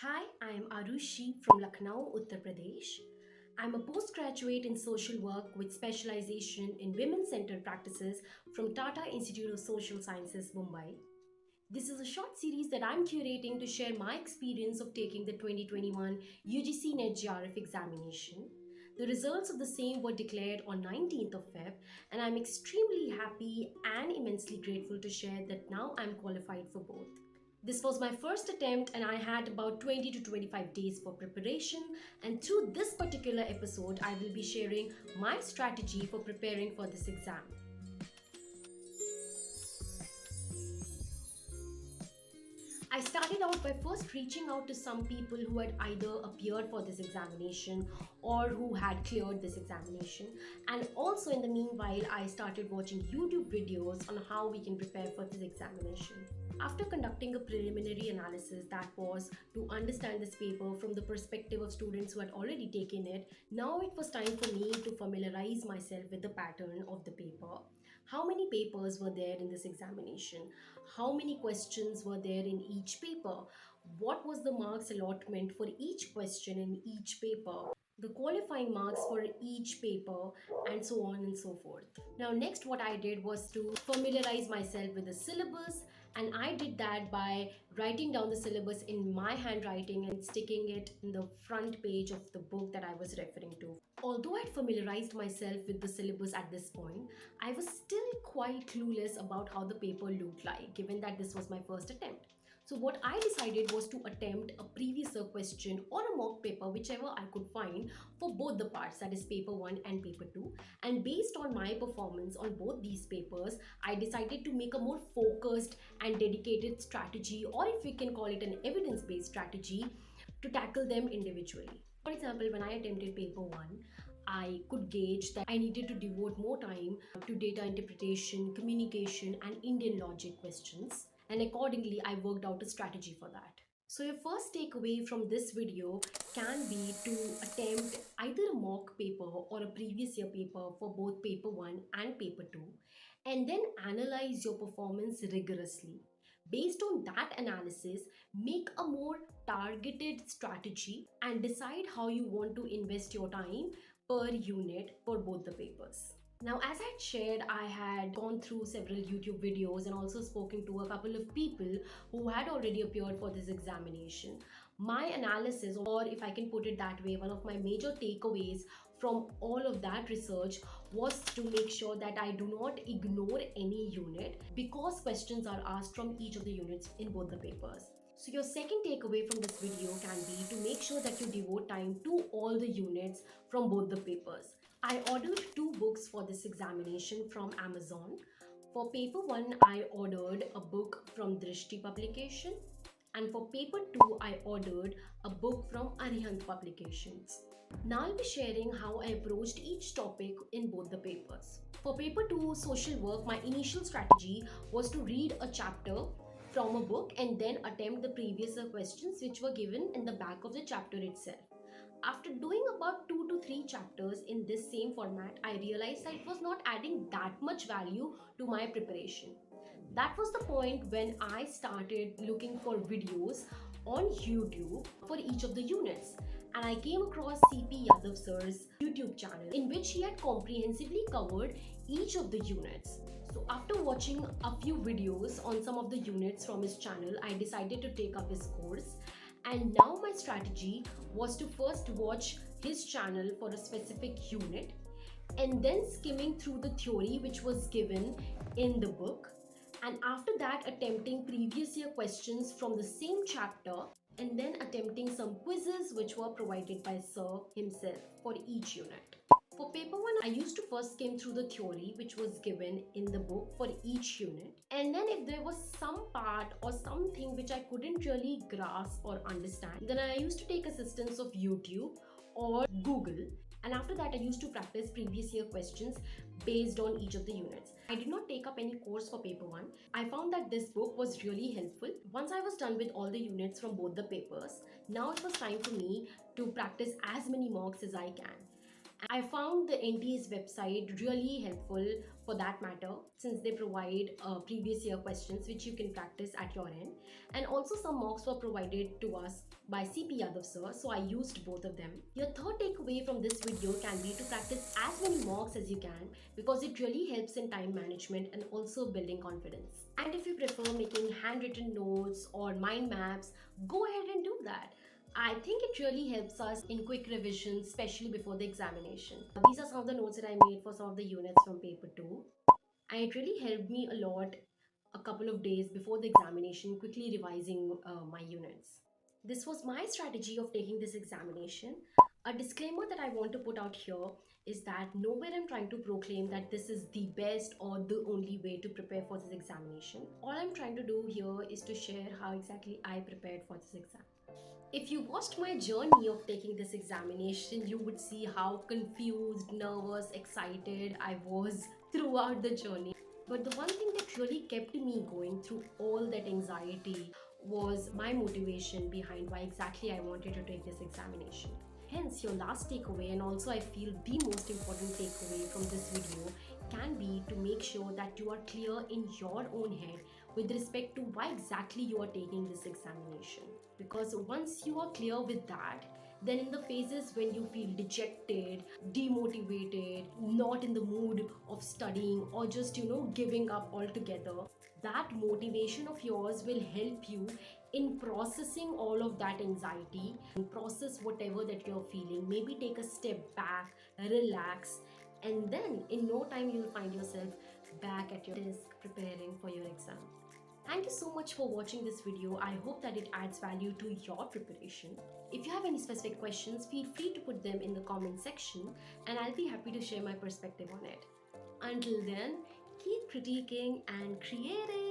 Hi, I am Arushi from Lucknow, Uttar Pradesh. I'm a postgraduate in social work with specialization in women-centered practices from Tata Institute of Social Sciences, Mumbai. This is a short series that I'm curating to share my experience of taking the 2021 UGC NET-JRF examination. The results of the same were declared on 19th of Feb, and I'm extremely happy and immensely grateful to share that now I'm qualified for both. This was my first attempt, and I had about 20 to 25 days for preparation. And through this particular episode, I will be sharing my strategy for preparing for this exam. I started out by first reaching out to some people who had either appeared for this examination or who had cleared this examination. And also, in the meanwhile, I started watching YouTube videos on how we can prepare for this examination. After conducting a preliminary analysis that was to understand this paper from the perspective of students who had already taken it, now it was time for me to familiarize myself with the pattern of the paper. How many papers were there in this examination? How many questions were there in each paper? What was the marks allotment for each question in each paper? The qualifying marks for each paper, and so on and so forth. Now, next, what I did was to familiarize myself with the syllabus, and I did that by writing down the syllabus in my handwriting and sticking it in the front page of the book that I was referring to. Although I'd familiarized myself with the syllabus at this point, I was still quite clueless about how the paper looked like, given that this was my first attempt. So what I decided was to attempt a previous year question or a mock paper, whichever I could find, for both the parts, that is paper 1 and paper 2. And based on my performance on both these papers, I decided to make a more focused and dedicated strategy, or if we can call it an evidence-based strategy, to tackle them individually. For example, when I attempted paper 1, I could gauge that I needed to devote more time to data interpretation, communication, and Indian logic questions. And accordingly, I worked out a strategy for that. So your first takeaway from this video can be to attempt either a mock paper or a previous year paper for both paper 1 and paper 2, and then analyze your performance rigorously. Based on that analysis, make a more targeted strategy and decide how you want to invest your time per unit for both the papers. Now, as I shared, I had gone through several YouTube videos and also spoken to a couple of people who had already appeared for this examination. My analysis, or if I can put it that way, one of my major takeaways from all of that research was to make sure that I do not ignore any unit, because questions are asked from each of the units in both the papers. So your second takeaway from this video can be to make sure that you devote time to all the units from both the papers. I ordered two books for this examination from Amazon. For paper 1, I ordered a book from Drishti publication, and for paper 2, I ordered a book from Arihant publications. Now I'll be sharing how I approached each topic in both the papers. For paper 2 social work, my initial strategy was to read a chapter from a book and then attempt the previous questions which were given in the back of the chapter itself. After doing about 2 to 3 chapters in this same format, I realized that it was not adding that much value to my preparation. That was the point when I started looking for videos on YouTube for each of the units. And I came across CP Yadav sir's YouTube channel, in which he had comprehensively covered each of the units. So after watching a few videos on some of the units from his channel, I decided to take up his course. And now my strategy was to first watch his channel for a specific unit, and then skimming through the theory which was given in the book, and after that attempting previous year questions from the same chapter, and then attempting some quizzes which were provided by Sir himself for each unit. For paper 1, I used to first skim through the theory which was given in the book for each unit, and then if there was some part or something which I couldn't really grasp or understand, then I used to take assistance of YouTube or Google, and after that I used to practice previous year questions based on each of the units. I did not take up any course for paper 1. I found that this book was really helpful. Once I was done with all the units from both the papers, now it was time for me to practice as many mocks as I can. I found the NTA's website really helpful for that matter, since they provide previous year questions which you can practice at your end, and also some mocks were provided to us by CP Yadav sir, so I used both of them. Your third takeaway from this video can be to practice as many mocks as you can, because it really helps in time management and also building confidence. And if you prefer making handwritten notes or mind maps, go ahead and do that. I think it really helps us in quick revisions, especially before the examination. These are some of the notes that I made for some of the units from paper 2, and it really helped me a lot a couple of days before the examination, quickly revising my units. This was my strategy of taking this examination. A disclaimer that I want to put out here is that nowhere I'm trying to proclaim that this is the best or the only way to prepare for this examination. All I'm trying to do here is to share how exactly I prepared for this exam. If you watched my journey of taking this examination, you would see how confused, nervous, excited I was throughout the journey. But the one thing that really kept me going through all that anxiety was my motivation behind why exactly I wanted to take this examination. Hence, your last takeaway, and also I feel the most important takeaway from this video, can be to make sure that you are clear in your own head with respect to why exactly you are taking this examination. Because once you are clear with that, then in the phases when you feel dejected, demotivated, not in the mood of studying, or just giving up altogether, that motivation of yours will help you in processing all of that anxiety and process whatever that you're feeling. Maybe take a step back, relax, and then in no time you'll find yourself back at your desk preparing for your exam. Thank you so much for watching this video. I hope that it adds value to your preparation. If you have any specific questions, feel free to put them in the comment section, and I'll be happy to share my perspective on it. Until then, keep critiquing and creating.